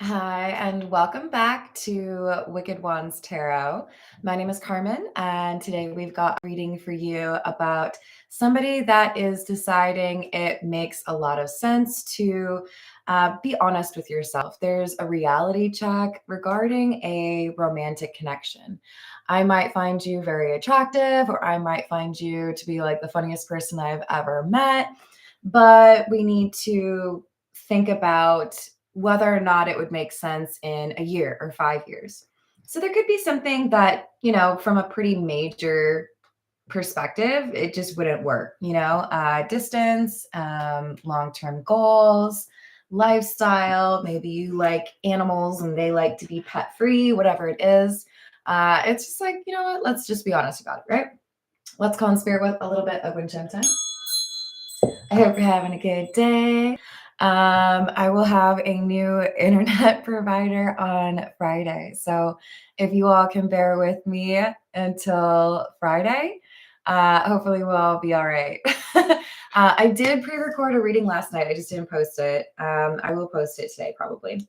Hi, and welcome back to Wicked Ones Tarot. My name is Carmen, and today we've got a reading for you about somebody that is deciding it makes a lot of sense to be honest with yourself. There's a reality check regarding a romantic connection. I might find you very attractive, or I might find you to be like the funniest person I've ever met, but we need to think about whether or not it would make sense in a year or 5 years. So there could be something that, from a pretty major perspective, it just wouldn't work, distance, long term goals, lifestyle. Maybe you like animals and they like to be pet free, whatever it is. It's just like, you know what? Let's just be honest about it, right? Let's call in spirit with a little bit of wind chime time. I hope you're having a good day. I will have a new internet provider on Friday. So if you all can bear with me until Friday, hopefully we'll all be all right. I did pre-record a reading last night. I just didn't post it. I will post it today probably.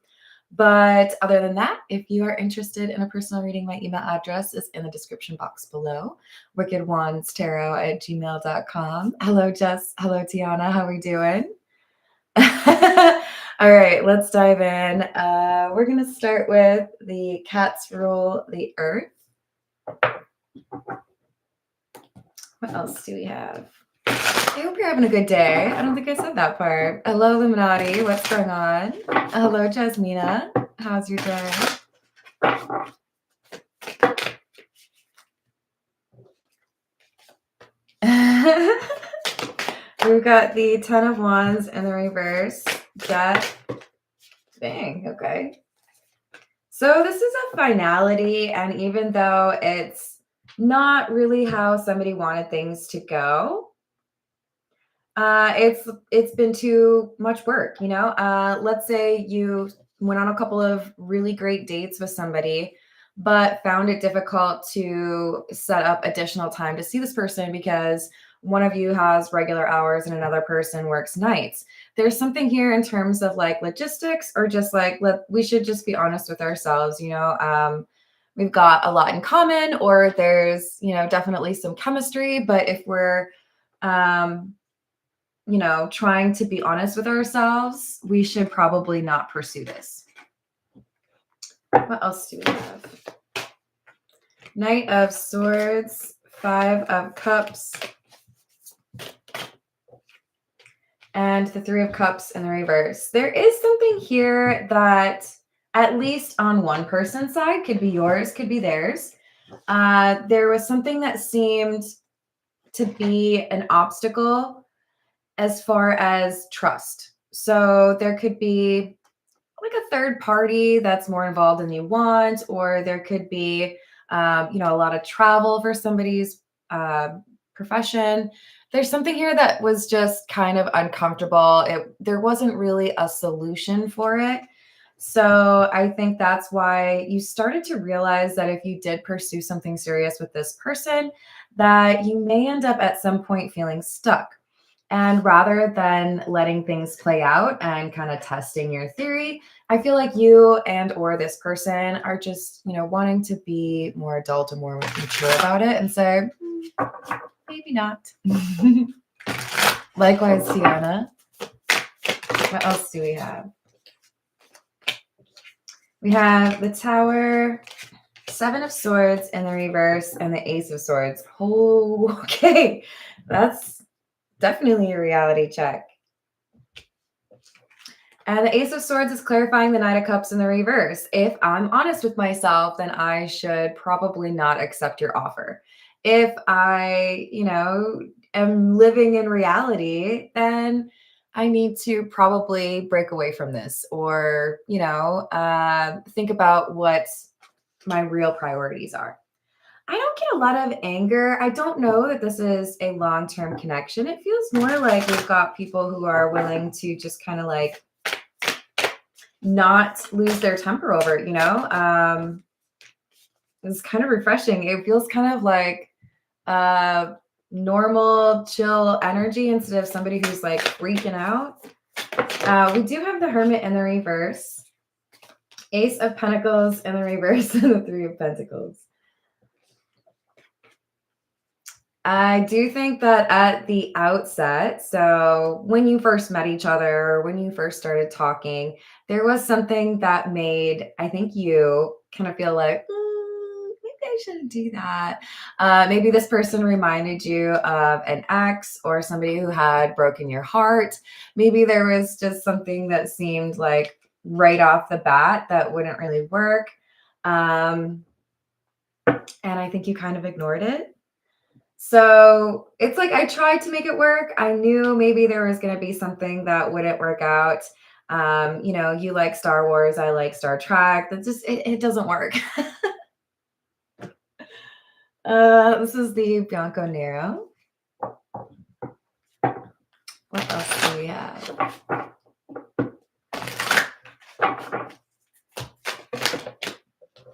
But other than that, if you are interested in a personal reading, my email address is in the description box below, wickedwandstarot@gmail.com. Hello, Jess. Hello, Tiana. How are we doing? All right, let's dive in. We're going to start with the cats rule the earth. What else do we have? I hope you're having a good day. I don't think I said that part. Hello, Illuminati. What's going on? Hello, Jasmina. How's your day? We've got the Ten of Wands in the reverse. Death. Bang. Okay. So this is a finality, and even though it's not really how somebody wanted things to go, it's been too much work, let's say you went on a couple of really great dates with somebody, but found it difficult to set up additional time to see this person because one of you has regular hours and another person works nights. There's something here in terms of like logistics, or just like we should just be honest with ourselves. We've got a lot in common, or there's definitely some chemistry, but if we're trying to be honest with ourselves, we should probably not pursue this. What else do we have? Knight of Swords, Five of Cups, and the Three of Cups in the reverse. There is something here that, at least on one person's side, could be yours, could be theirs. There was something that seemed to be an obstacle as far as trust. So there could be like a third party that's more involved than you want, or there could be, a lot of travel for somebody's profession. There's something here that was just kind of uncomfortable. There wasn't really a solution for it. So I think that's why you started to realize that if you did pursue something serious with this person, that you may end up at some point feeling stuck. And rather than letting things play out and kind of testing your theory, I feel like you and or this person are just, wanting to be more adult and more mature about it and say, maybe not. Likewise, Tiana. What else do we have? We have the Tower, Seven of Swords in the reverse, and the Ace of Swords. Oh, okay. That's definitely a reality check. And the Ace of Swords is clarifying the Knight of Cups in the reverse. If I'm honest with myself, then I should probably not accept your offer. If I, am living in reality, then I need to probably break away from this, or, think about what my real priorities are. I don't get a lot of anger. I don't know that this is a long-term connection. It feels more like we've got people who are willing to just kind of like not lose their temper over it, It's kind of refreshing. It feels kind of like normal, chill energy instead of somebody who's like freaking out. We do have the Hermit in the reverse. Ace of Pentacles in the reverse and the Three of Pentacles. I do think that at the outset, so when you first met each other, when you first started talking, there was something that made, I think, you kind of feel like, maybe I shouldn't do that. Maybe this person reminded you of an ex or somebody who had broken your heart. Maybe there was just something that seemed like right off the bat that wouldn't really work. And I think you kind of ignored it. So it's like I tried to make it work. I knew maybe there was going to be something that wouldn't work out. You like Star Wars, I like Star Trek. That just it doesn't work. This is the Bianco Nero. What else do we have?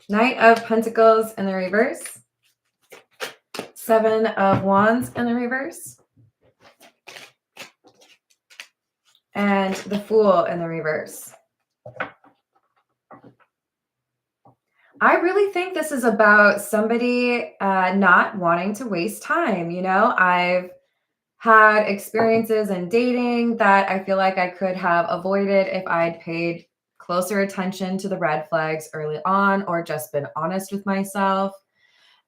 Knight of Pentacles in the reverse. Seven of Wands in the reverse. And the Fool in the reverse. I really think this is about somebody not wanting to waste time. I've had experiences in dating that I feel like I could have avoided if I'd paid closer attention to the red flags early on or just been honest with myself.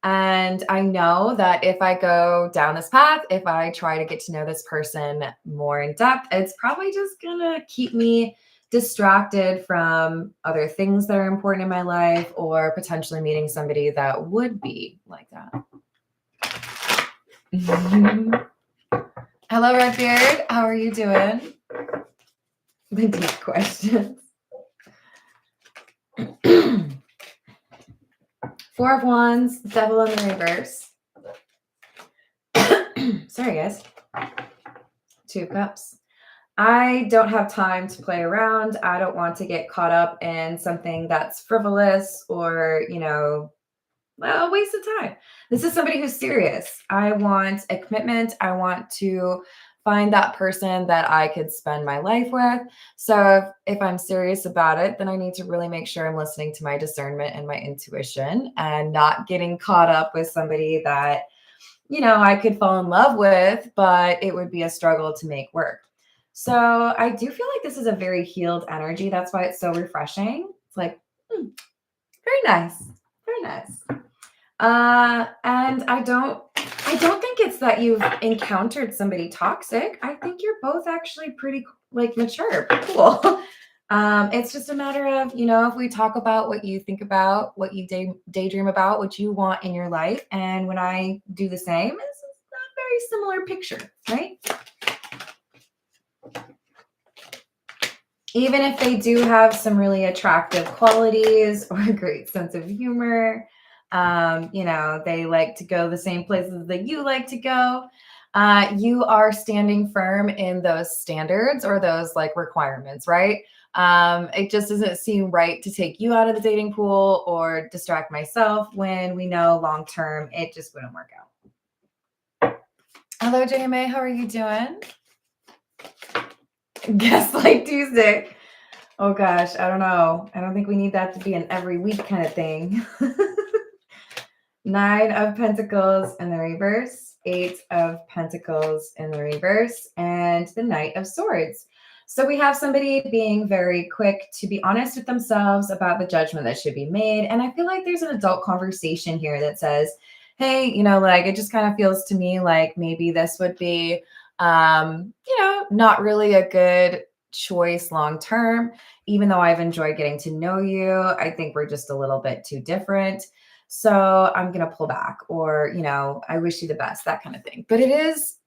And I know that if I go down this path, if I try to get to know this person more in depth, it's probably just going to keep me distracted from other things that are important in my life or potentially meeting somebody that would be like that. Hello, Redbeard. How are you doing? The deep questions. Four of Wands, Devil in the reverse. Sorry, guys. Two of Cups. I don't have time to play around. I don't want to get caught up in something that's frivolous or, a waste of time. This is somebody who's serious. I want a commitment. I want to find that person that I could spend my life with. So if I'm serious about it, then I need to really make sure I'm listening to my discernment and my intuition and not getting caught up with somebody that, I could fall in love with, but it would be a struggle to make work. So I do feel like this is a very healed energy. That's why it's so refreshing. It's like, very nice. Very nice. And I don't think it's that you've encountered somebody toxic. I think you're both actually pretty mature, cool. It's just a matter of, if we talk about what you think about, what you daydream about, what you want in your life. And when I do the same, it's a very similar picture, right? Even if they do have some really attractive qualities or a great sense of humor, they like to go the same places that you like to go. You are standing firm in those standards or those requirements, right? It just doesn't seem right to take you out of the dating pool or distract myself when we know long-term it just wouldn't work out. Hello, JMA. How are you doing? Gaslight Tuesday. Oh gosh, I don't know. I don't think we need that to be an every week kind of thing. Nine of Pentacles in the reverse, Eight of Pentacles in the reverse, and the Knight of Swords. So we have somebody being very quick to be honest with themselves about the judgment that should be made. And I feel like there's an adult conversation here that says, hey, it just kind of feels to me like maybe this would be, not really a good choice long term. Even though I've enjoyed getting to know you, I think we're just a little bit too different. So I'm going to pull back or, I wish you the best, that kind of thing. But it is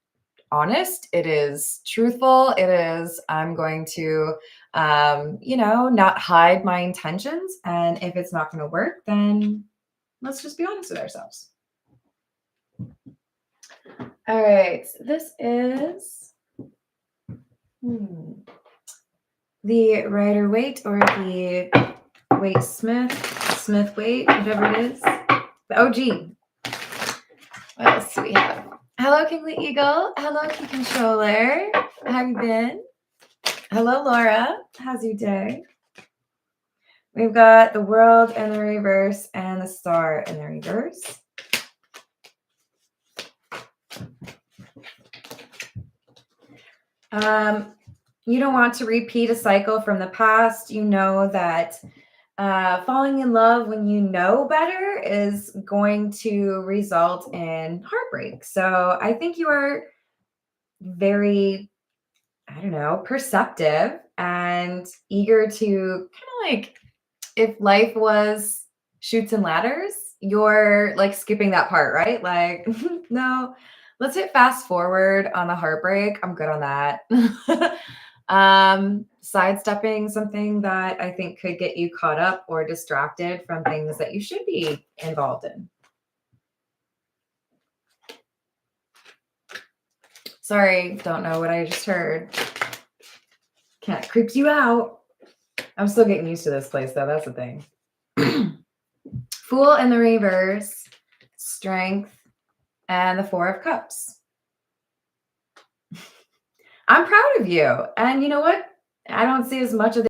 honest. It is truthful. It is, I'm going to, not hide my intentions. And if it's not going to work, then let's just be honest with ourselves. All right. This is the Rider-Waite or the Smith-Waite, whatever it is. The OG. What else do we have? Hello, Kingly Eagle. Hello, Key Controller. How you been? Hello, Laura. How's your day? We've got the World in the reverse and the Star in the reverse. You don't want to repeat a cycle from the past. You know that falling in love when you know better is going to result in heartbreak. So I think you are very, I don't know, perceptive and eager to kind of like, if life was shoots and ladders, you're like skipping that part, right? Like, no, let's hit fast forward on the heartbreak. I'm good on that. Sidestepping something that I think could get you caught up or distracted from things that you should be involved in. Sorry, don't know what I just heard. Cat creeps you out. I'm still getting used to this place, though. That's the thing. Fool in the reverse, Strength, and the Four of Cups. I'm proud of you. And you know what? I don't see as much of